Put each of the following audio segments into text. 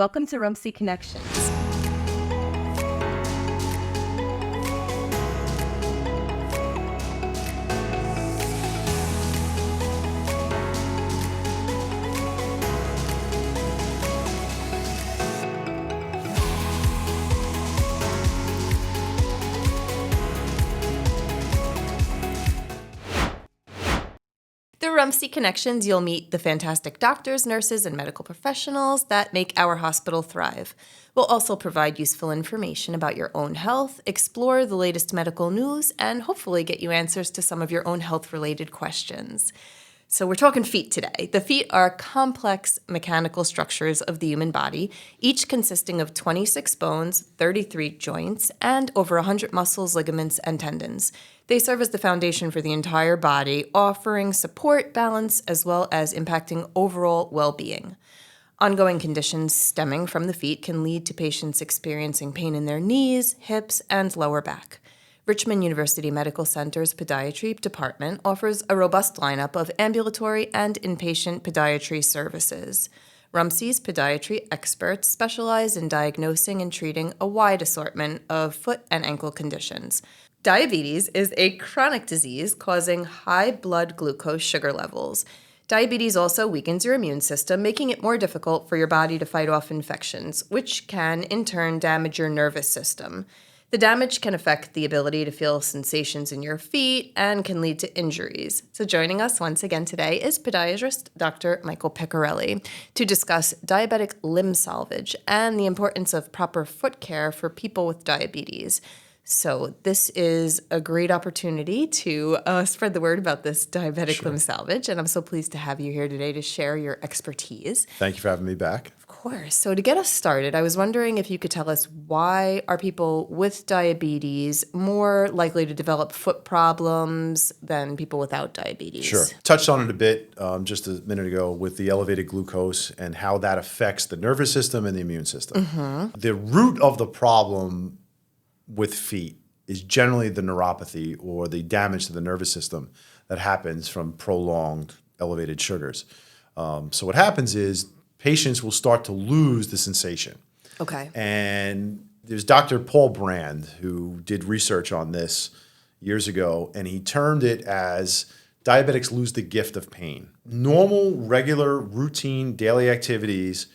Welcome to RUMC Connections. Through RUMC Connections, you'll meet the fantastic doctors, nurses, and medical professionals that make our hospital thrive. We'll also provide useful information about your own health, explore the latest medical news, and hopefully get you answers to some of your own health-related questions. So we're talking feet today. The feet are complex mechanical structures of the human body, each consisting of 26 bones, 33 joints, and over 100 muscles, ligaments, and tendons. They serve as the foundation for the entire body, offering support, balance, as well as impacting overall well-being. Ongoing conditions stemming from the feet can lead to patients experiencing pain in their knees, hips, and lower back. Richmond University Medical Center's Podiatry Department offers a robust lineup of ambulatory and inpatient podiatry services. RUMC's podiatry experts specialize in diagnosing and treating a wide assortment of foot and ankle conditions. Diabetes is a chronic disease causing high blood glucose sugar levels. Diabetes also weakens your immune system, making it more difficult for your body to fight off infections, which can in turn damage your nervous system. The damage can affect the ability to feel sensations in your feet and can lead to injuries. So joining us once again today is Podiatrist Dr. Michael Piccarelli to discuss diabetic limb salvage and the importance of proper foot care for people with diabetes. So this is a great opportunity to spread the word about this diabetic limb salvage, and I'm so pleased to have you here today to share your expertise. Thank you for having me back. Of course. So to get us started, I was wondering if you could tell us, why are people with diabetes more likely to develop foot problems than people without diabetes? Sure. Touched on it a bit just a minute ago with the elevated glucose and how that affects the nervous system and the immune system. Mm-hmm. The root of the problem with feet is generally the neuropathy or the damage to the nervous system that happens from prolonged elevated sugars. So what happens is patients will start to lose the sensation. Okay. And there's Dr. Paul Brand who did research on this years ago, and he termed it as diabetics lose the gift of pain. Normal, regular, routine, daily activities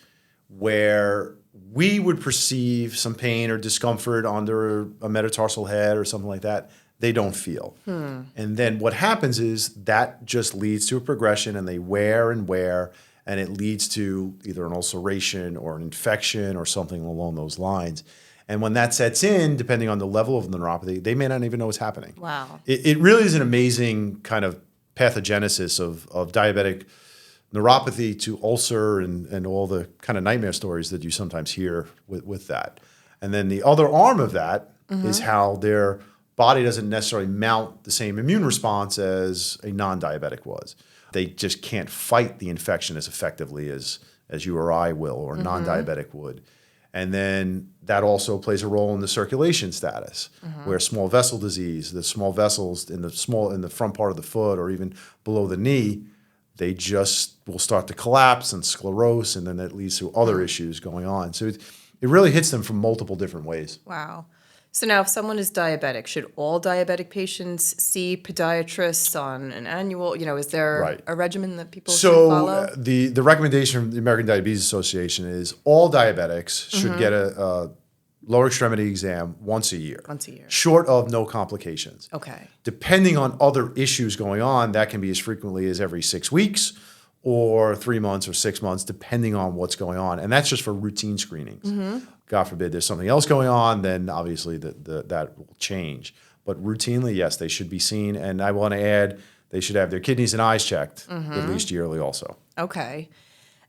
where we would perceive some pain or discomfort under a metatarsal head or something like that, they don't feel. And then what happens is that just leads to a progression, and they wear, and it leads to either an ulceration or an infection or something along those lines. And when that sets in, depending on the level of the neuropathy, they may not even know what's happening. Wow. It really is an amazing kind of pathogenesis of diabetic neuropathy to ulcer and all the kind of nightmare stories that you sometimes hear with that. And then the other arm of that is how their body doesn't necessarily mount the same immune response as a non-diabetic was. They just can't fight the infection as effectively as you or I will, or non-diabetic would. And then that also plays a role in the circulation status, where small vessel disease, the small vessels in the front part of the foot or even below the knee, they just will start to collapse and sclerose, and then that leads to other issues going on. So it really hits them from multiple different ways. Wow. So now if someone is diabetic, should all diabetic patients see podiatrists on an annual, is there a regimen that people should follow? So the recommendation from the American Diabetes Association is all diabetics should get a lower extremity exam once a year. Once a year. Short of no complications. Okay. Depending on other issues going on, that can be as frequently as every 6 weeks or 3 months or 6 months, depending on what's going on. And that's just for routine screenings. God forbid there's something else going on, then obviously that will change. But routinely, yes, they should be seen. And I want to add, they should have their kidneys and eyes checked at least yearly also. Okay.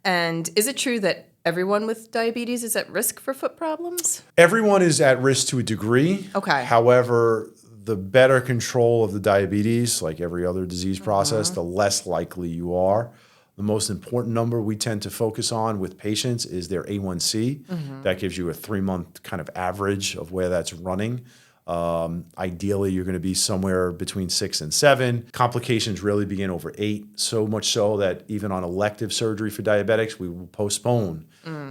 And is it true that everyone with diabetes is at risk for foot problems? Everyone is at risk to a degree. Okay. However, the better control of the diabetes, like every other disease process, the less likely you are. The most important number we tend to focus on with patients is their A1C. That gives you a 3-month kind of average of where that's running. Ideally, you're going to be somewhere between 6 and 7. Complications really begin over 8, so much so that even on elective surgery for diabetics, we will postpone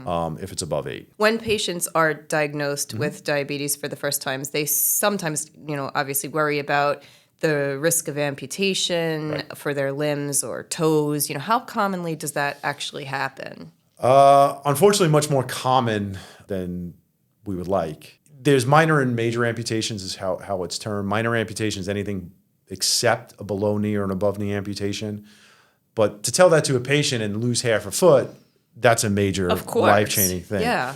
if it's above 8. When patients are diagnosed with diabetes for the first times, they sometimes, obviously worry about the risk of amputation for their limbs or toes. How commonly does that actually happen? Unfortunately, much more common than we would like. There's minor and major amputations is how it's termed. Minor amputations, anything except a below knee or an above knee amputation. But to tell that to a patient and lose half a foot, that's a major life-changing thing. Yeah.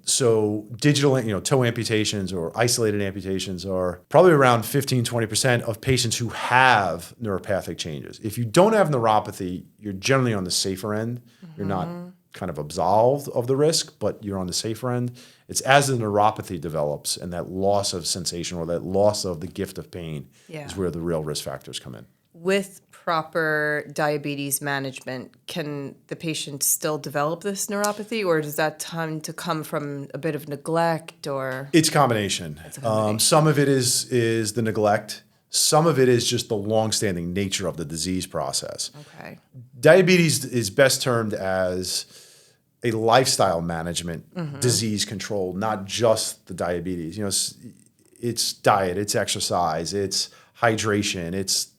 So digital, toe amputations or isolated amputations are probably around 15-20% of patients who have neuropathic changes. If you don't have neuropathy, you're generally on the safer end. You're not kind of absolved of the risk, but you're on the safer end. It's as the neuropathy develops and that loss of sensation or that loss of the gift of pain is where the real risk factors come in. With proper diabetes management, can the patient still develop this neuropathy, or does that tend to come from a bit of neglect? Or it's a combination. Some of it is the neglect. Some of it is just the longstanding nature of the disease process. Okay. Diabetes is best termed as a lifestyle management disease control, not just the diabetes. It's diet, it's exercise, it's hydration, it's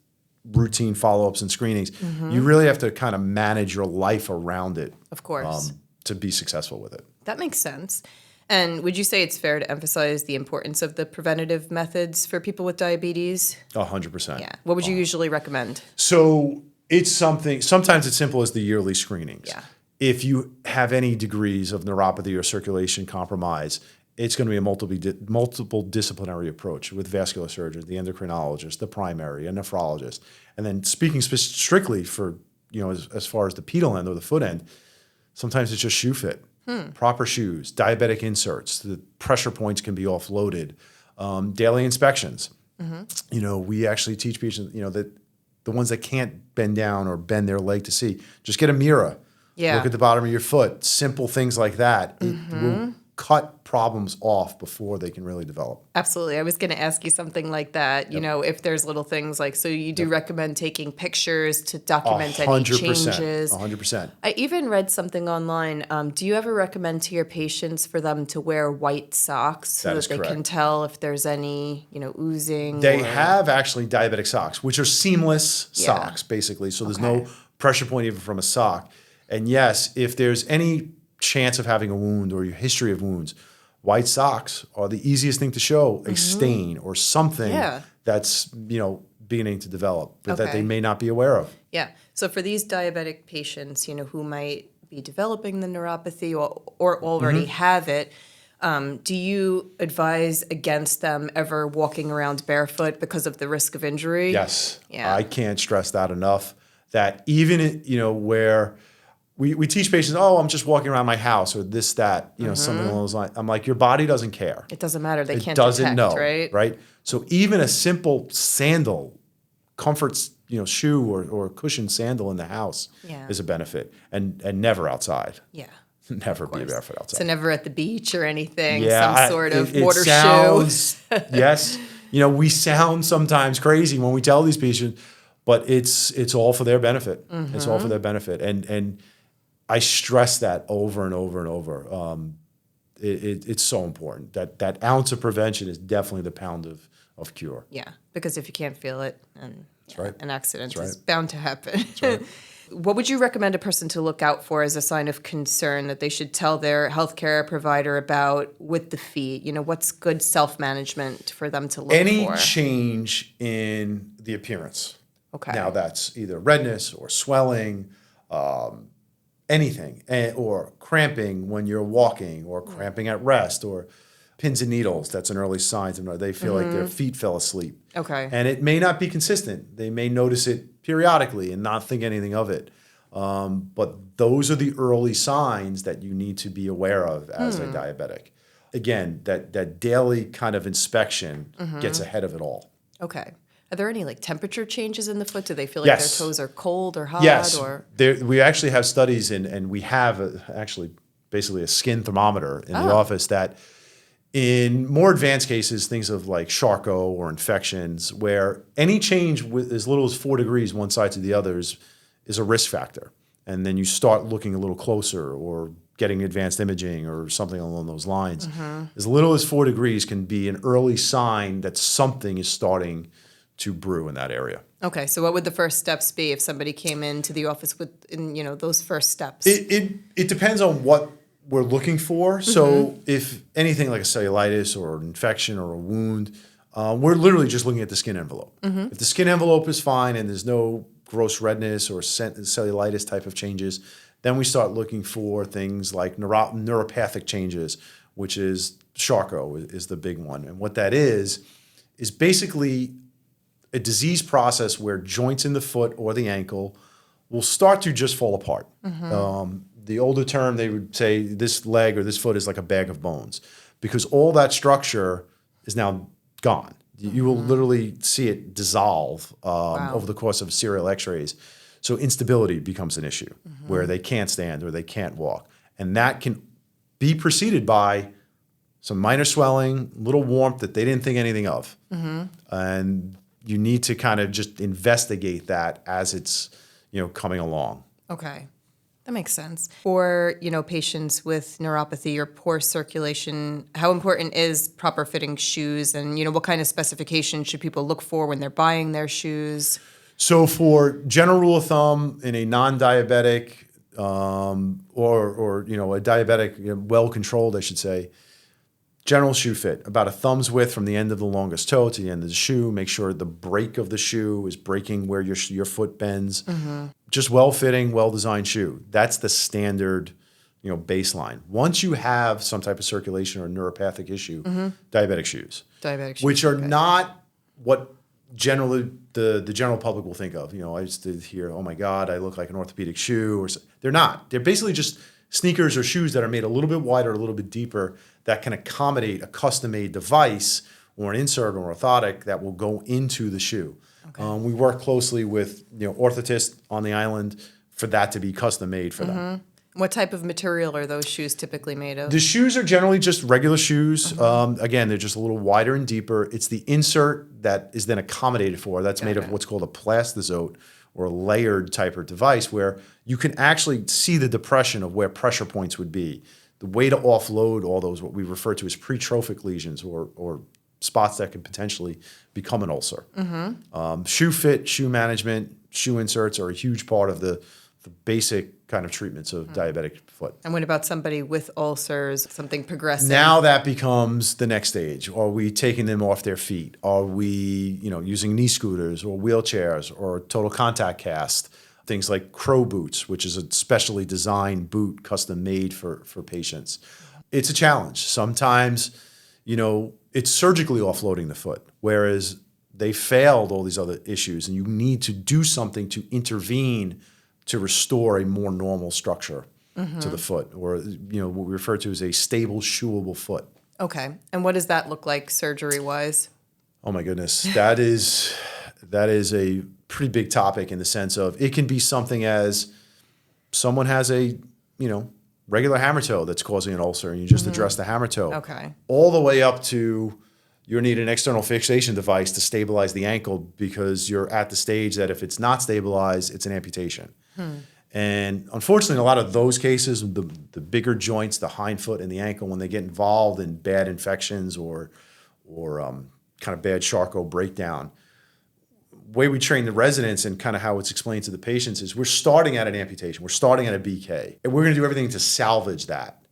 routine follow-ups and screenings. You really have to kind of manage your life around it. Of course. To be successful with it. That makes sense. And would you say it's fair to emphasize the importance of the preventative methods for people with diabetes? 100%. Yeah. What would you usually recommend? So it's sometimes it's simple as the yearly screenings. Yeah. If you have any degrees of neuropathy or circulation compromise, it's going to be a multiple disciplinary approach with vascular surgeon, the endocrinologist, the primary, a nephrologist. And then speaking strictly for, as far as the pedal end or the foot end, sometimes it's just shoe fit, proper shoes, diabetic inserts, the pressure points can be offloaded, daily inspections. We actually teach patients, that the ones that can't bend down or bend their leg to see, just get a mirror. Yeah. Look at the bottom of your foot, simple things like that. It will cut problems off before they can really develop. Absolutely. I was going to ask you something like that. If there's little things like, so you do recommend taking pictures to document any changes. 100%. I even read something online. Do you ever recommend to your patients for them to wear white socks so that they can tell if there's any, oozing? They have actually diabetic socks, which are seamless socks, basically. So there's no pressure point even from a sock. And yes, if there's any chance of having a wound or your history of wounds, white socks are the easiest thing to show a stain or something that's beginning to develop that they may not be aware of. Yeah. So for these diabetic patients, who might be developing the neuropathy or already have it, do you advise against them ever walking around barefoot because of the risk of injury? Yes. Yeah. I can't stress that enough. That even where we teach patients, I'm just walking around my house or this, that, something along those lines. I'm like, your body doesn't care. It doesn't matter. They can't doesn't detect, know, right? Right? So even a simple sandal, comfort, shoe or cushioned sandal in the house is a benefit, and never outside. Yeah. Never be barefoot outside. So never at the beach or anything. Yeah, some sort of it water sounds, shoe. Yes. We sound sometimes crazy when we tell these patients, but it's all for their benefit. It's all for their benefit, and I stress that over and over and over. It's so important. That ounce of prevention is definitely the pound of cure. Yeah, because if you can't feel it, an accident is right. bound to happen. That's right. What would you recommend a person to look out for as a sign of concern that they should tell their healthcare provider about with the feet? What's good self-management for them to look for? Any change in the appearance. Okay. Now that's either redness or swelling, anything, or cramping when you're walking, or cramping at rest, or pins and needles. That's an early sign. They feel like their feet fell asleep. Okay. And it may not be consistent. They may notice it periodically and not think anything of it. But those are the early signs that you need to be aware of as a diabetic. Again, that daily kind of inspection gets ahead of it all. Okay. Are there any temperature changes in the foot? Do they feel like their toes are cold or hot? Yes. Or? We actually have studies, and we have actually basically a skin thermometer in the office that in more advanced cases, things of like Charcot or infections, where any change with as little as 4 degrees one side to the other is a risk factor. And then you start looking a little closer or getting advanced imaging or something along those lines. As little as 4 degrees can be an early sign that something is starting to brew in that area. Okay, so what would the first steps be if somebody came into the office with, those first steps? It depends on what we're looking for. So if anything like a cellulitis or an infection or a wound, we're literally just looking at the skin envelope. If the skin envelope is fine and there's no gross redness or cellulitis type of changes, then we start looking for things like neuropathic changes, which is Charcot is the big one. And what that is basically a disease process where joints in the foot or the ankle will start to just fall apart. The older term, they would say this leg or this foot is like a bag of bones because all that structure is now gone. You will literally see it dissolve over the course of serial x-rays. So instability becomes an issue where they can't stand or they can't walk. And that can be preceded by some minor swelling, little warmth that they didn't think anything of. And you need to kind of just investigate that as it's, coming along. Okay. That makes sense. For, patients with neuropathy or poor circulation, how important is proper fitting shoes and, what kind of specifications should people look for when they're buying their shoes? So for general rule of thumb in a non-diabetic or a diabetic, well-controlled, I should say, general shoe fit, about a thumb's width from the end of the longest toe to the end of the shoe. Make sure the break of the shoe is breaking where your foot bends. Just well-fitting, well-designed shoe. That's the standard, baseline. Once you have some type of circulation or neuropathic issue, diabetic shoes. Which are not what generally the general public will think of. I used to hear, oh my God, I look like an orthopedic shoe. They're not. They're basically just sneakers or shoes that are made a little bit wider, a little bit deeper, that can accommodate a custom-made device or an insert or orthotic that will go into the shoe. Okay. We work closely with orthotists on the island for that to be custom-made for them. What type of material are those shoes typically made of? The shoes are generally just regular shoes. Again, they're just a little wider and deeper. It's the insert that is then accommodated for. That's made of what's called a plastizote, or a layered type of device where you can actually see the depression of where pressure points would be. The way to offload all those, what we refer to as pretrophic lesions or spots that can potentially become an ulcer. Shoe fit, shoe management, shoe inserts are a huge part of the basic kind of treatments of diabetic foot. And what about somebody with ulcers, something progressive? Now that becomes the next stage. Are we taking them off their feet? Are we, using knee scooters or wheelchairs or total contact cast? Things like Crow boots, which is a specially designed boot custom made for patients. It's a challenge. Sometimes, it's surgically offloading the foot, whereas they failed all these other issues, and you need to do something to intervene to restore a more normal structure to the foot, or what we refer to as a stable, shoeable foot. Okay. And what does that look like surgery-wise? Oh my goodness. That is a pretty big topic in the sense of it can be something as someone has a, regular hammer toe that's causing an ulcer and you just address the hammer toe. Okay. All the way up to you need an external fixation device to stabilize the ankle because you're at the stage that if it's not stabilized, it's an amputation. And unfortunately, in a lot of those cases, the bigger joints, the hindfoot and the ankle, when they get involved in bad infections or kind of bad Charcot breakdown, the way we train the residents and kind of how it's explained to the patients is we're starting at an amputation. We're starting at a BK. And we're going to do everything to salvage that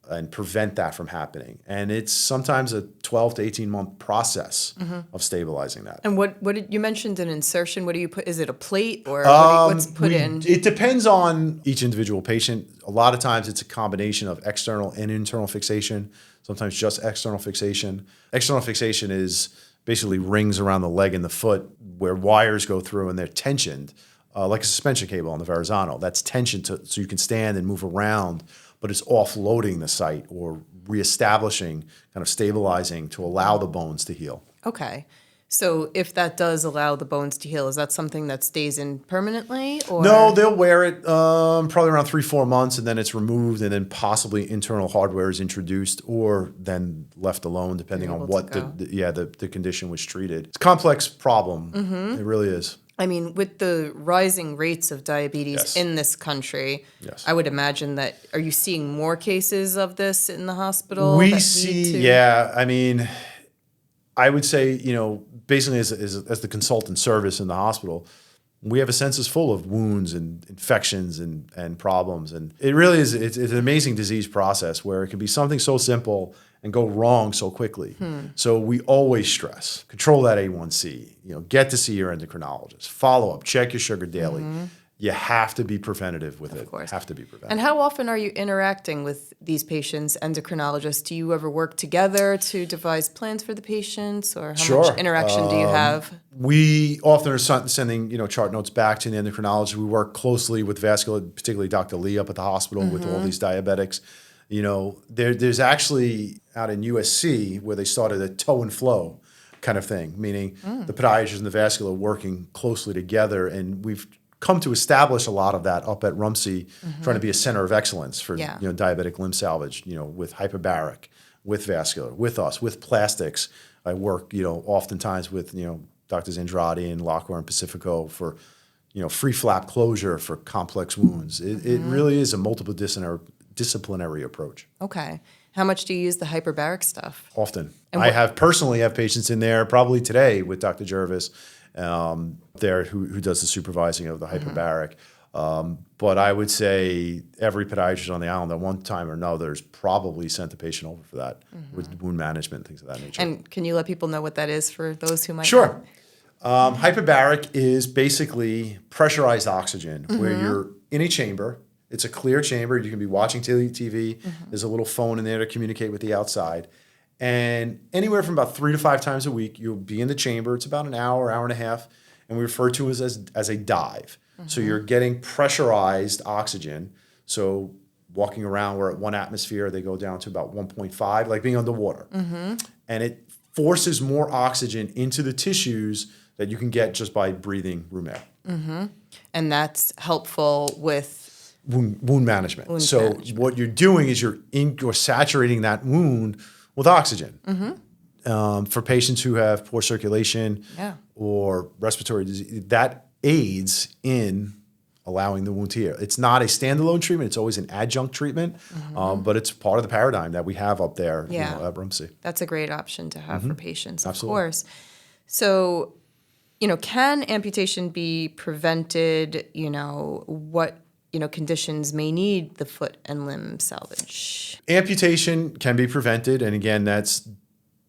and prevent that from happening. And it's sometimes a 12 to 18 month process of stabilizing that. And what did you mentioned an insertion? What do you put? Is it a plate or what's put in? It depends on each individual patient. A lot of times it's a combination of external and internal fixation, sometimes just external fixation. External fixation is basically rings around the leg and the foot where wires go through and they're tensioned, like a suspension cable on the Verrazano. That's tension so you can stand and move around, but it's offloading the site or reestablishing, kind of stabilizing to allow the bones to heal. Okay. So if that does allow the bones to heal, is that something that stays in permanently? Or? No, they'll wear it probably around 3-4 months, and then it's removed, and then possibly internal hardware is introduced, or then left alone, depending on what the condition was treated. It's a complex problem. It really is. I mean, with the rising rates of diabetes Yes. in this country, Yes. I would imagine that, are you seeing more cases of this in the hospital? We that lead see, to- yeah, I mean, I would say, basically as the consultant service in the hospital, we have a census full of wounds and infections and problems. And it really is, it's an amazing disease process where it can be something so simple and go wrong so quickly. So we always stress, control that A1C, get to see your endocrinologist, follow up, check your sugar daily. You have to be preventative with it. Of course. Have to be preventative. And how often are you interacting with these patients, endocrinologists? Do you ever work together to devise plans for the patients, or how much interaction do you have? We often are sending, chart notes back to the endocrinologist. We work closely with vascular, particularly Dr. Lee up at the hospital with all these diabetics. There's actually out in USC where they started a toe and flow kind of thing, meaning the podiatrist and the vascular working closely together. And we've come to establish a lot of that up at RUMC, trying to be a center of excellence for diabetic limb salvage, with hyperbaric, with vascular, with us, with plastics. I work, oftentimes with, Drs. Andrade and Lockwood and Pacifico for, free flap closure for complex wounds. It really is a multiple disciplinary approach. Okay. How much do you use the hyperbaric stuff? Often. And I personally have patients in there, probably today with Dr. Jervis, there who does the supervising of the hyperbaric. But I would say every podiatrist on the island at one time or another has probably sent a patient over for that with wound management, things of that nature. And can you let people know what that is for those who might Sure. Hyperbaric is basically pressurized oxygen where you're in a chamber. It's a clear chamber. You can be watching TV. There's a little phone in there to communicate with the outside. And anywhere from about 3 to 5 times a week, you'll be in the chamber. It's about an hour, hour and a half, and we refer to it as a dive. So you're getting pressurized oxygen. So walking around, we're at 1 atmosphere. They go down to about 1.5, like being underwater. And it forces more oxygen into the tissues that you can get just by breathing room air. And that's helpful with wound management. What you're doing is you're saturating that wound with oxygen. For patients who have poor circulation or respiratory disease, that aids in allowing the wound to heal. It's not a standalone treatment. It's always an adjunct treatment, but it's part of the paradigm that we have up there at RUMC. That's a great option to have for patients, of Absolutely. course. So, can amputation be prevented? What conditions may need the foot and limb salvage? Amputation can be prevented, and again, that's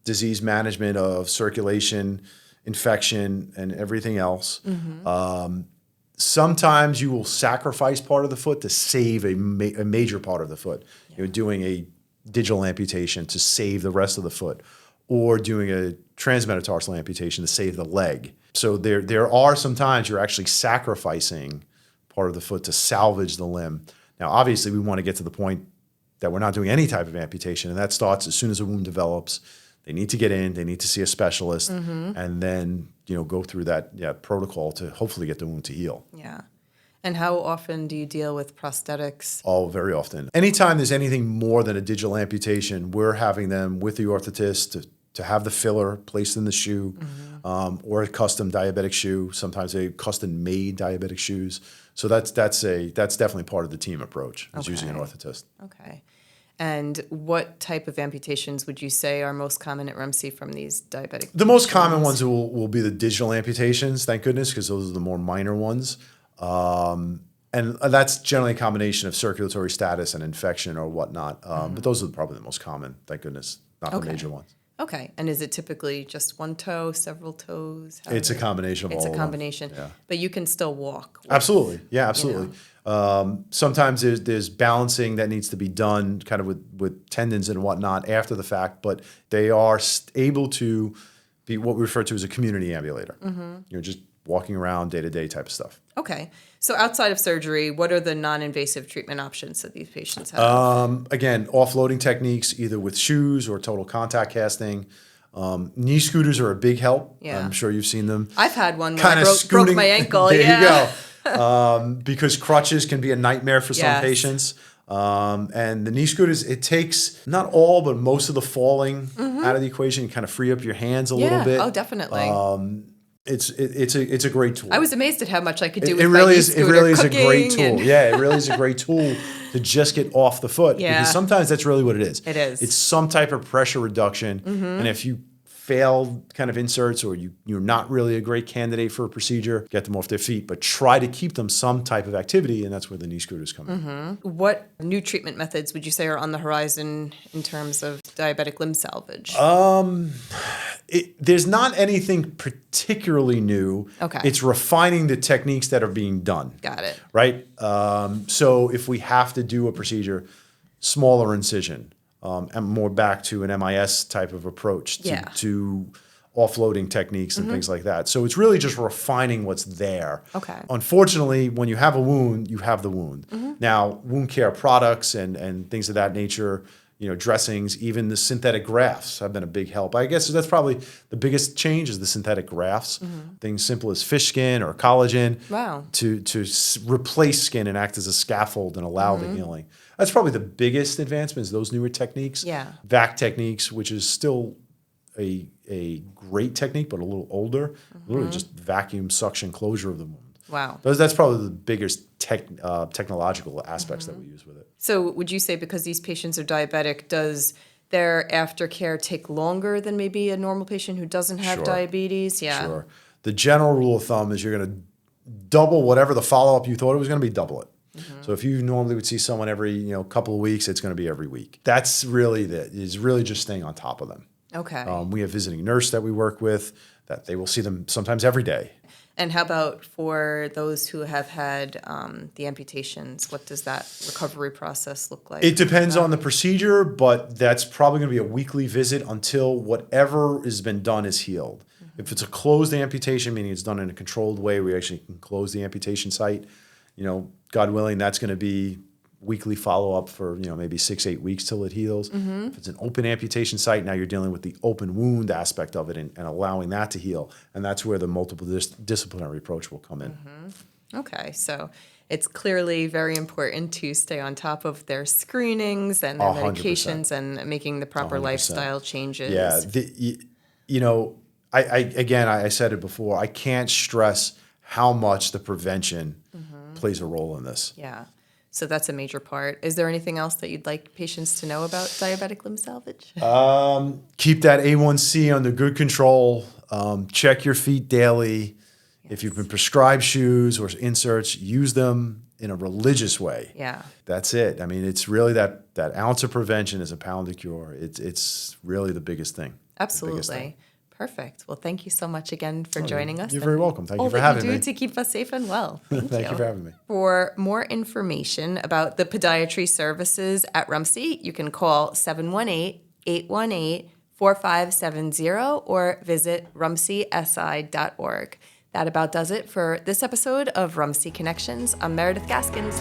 disease management of circulation, infection, and everything else. Sometimes you will sacrifice part of the foot to save a major part of the foot. You're doing a digital amputation to save the rest of the foot, or doing a transmetatarsal amputation to save the leg. So there are some times you're actually sacrificing part of the foot to salvage the limb. Now, obviously, we want to get to the point that we're not doing any type of amputation, and that starts as soon as a wound develops. They need to get in, they need to see a specialist, and then go through that protocol to hopefully get the wound to heal. Yeah. And how often do you deal with prosthetics? Oh, very often. Anytime there's anything more than a digital amputation, we're having them with the orthotist to have the filler placed in the shoe, or a custom diabetic shoe, sometimes a custom-made diabetic shoes. So that's definitely part of the team approach, is using an orthotist. Okay. And what type of amputations would you say are most common at RUMC from these diabetic? The most common ones will be the digital amputations, thank goodness, because those are the more minor ones. And that's generally a combination of circulatory status and infection or whatnot. But those are probably the most common, thank goodness, not the major ones. Okay. And is it typically just one toe, several toes? It's a combination of all of them. It's a combination. Yeah. But you can still walk. Absolutely. Yeah, absolutely. Sometimes there's balancing that needs to be done kind of with tendons and whatnot after the fact, but they are able to be what we refer to as a community ambulator. Just walking around day-to-day type of stuff. Okay. So outside of surgery, what are the non-invasive treatment options that these patients have? Again, offloading techniques, either with shoes or total contact casting. Knee scooters are a big help. Yeah. I'm sure you've seen them. I've had one when I broke my ankle. There you go. Because crutches can be a nightmare for some patients. And the knee scooters, it takes not all, but most of the falling out of the equation. You kind of free up your hands a little bit. Oh, definitely. It's a great tool. I was amazed at how much I could do with It my really knee is. It scooter really is a cooking great tool. and- Yeah, it really is a great tool to just get off the foot. Yeah. Because sometimes that's really what it is. It is. It's some type of pressure reduction, and if you fail kind of inserts or you're not really a great candidate for a procedure, get them off their feet, but try to keep them some type of activity, and that's where the knee scooters come in. What new treatment methods would you say are on the horizon in terms of diabetic limb salvage? There's not anything particularly new. Okay. It's refining the techniques that are being done. Got it. Right? So if we have to do a procedure, smaller incision, and more back to an MIS type of approach to offloading techniques and things like that. So it's really just refining what's there. Okay. Unfortunately, when you have a wound, you have the wound. Now, wound care products and things of that nature, dressings, even the synthetic grafts have been a big help. I guess that's probably the biggest change is the synthetic grafts. Things simple as fish skin or collagen to replace skin and act as a scaffold and allow the healing. That's probably the biggest advancement is those newer techniques. Yeah. VAC techniques, which is still a great technique, but a little older. Literally just vacuum suction closure of the wound. Wow. That's probably the biggest technological aspects that we use with it. So would you say because these patients are diabetic, does their aftercare take longer than maybe a normal patient who doesn't have Sure. diabetes? Yeah. Sure. The general rule of thumb is you're going to double whatever the follow-up you thought it was going to be, double it. So if you normally would see someone every couple of weeks, it's going to be every week. That's really is really just staying on top of them. Okay. We have visiting nurse that we work with that they will see them sometimes every day. And how about for those who have had the amputations? What does that recovery process look like? It depends on the procedure, but that's probably going to be a weekly visit until whatever has been done is healed. If it's a closed amputation, meaning it's done in a controlled way, we actually can close the amputation site. God willing, that's going to be weekly follow-up for maybe 6-8 weeks till it heals. If it's an open amputation site, now you're dealing with the open wound aspect of it and allowing that to heal. And that's where the multiple disciplinary approach will come in. Okay, so it's clearly very important to stay on top of their screenings and their 100%. medications and making the proper 100%. lifestyle changes. Yeah, I said it before, I can't stress how much the prevention plays a role in this. Yeah. So that's a major part. Is there anything else that you'd like patients to know about diabetic limb salvage? Keep that A1C under good control. Check your feet daily. Yes. If you've been prescribed shoes or inserts, use them in a religious way. Yeah. That's it. I mean, it's really that ounce of prevention is a pound of cure. It's really the biggest thing. Absolutely. Perfect. Well, thank you so much again for joining us. You're very welcome. Thank you for All having that you me. do to keep us safe and well. Thank you for having me. For more information about the podiatry services at RUMC, you can call 718-818-4570 or visit rumcsi.org. That about does it for this episode of RUMC Connections. I'm Meredith Gaskins.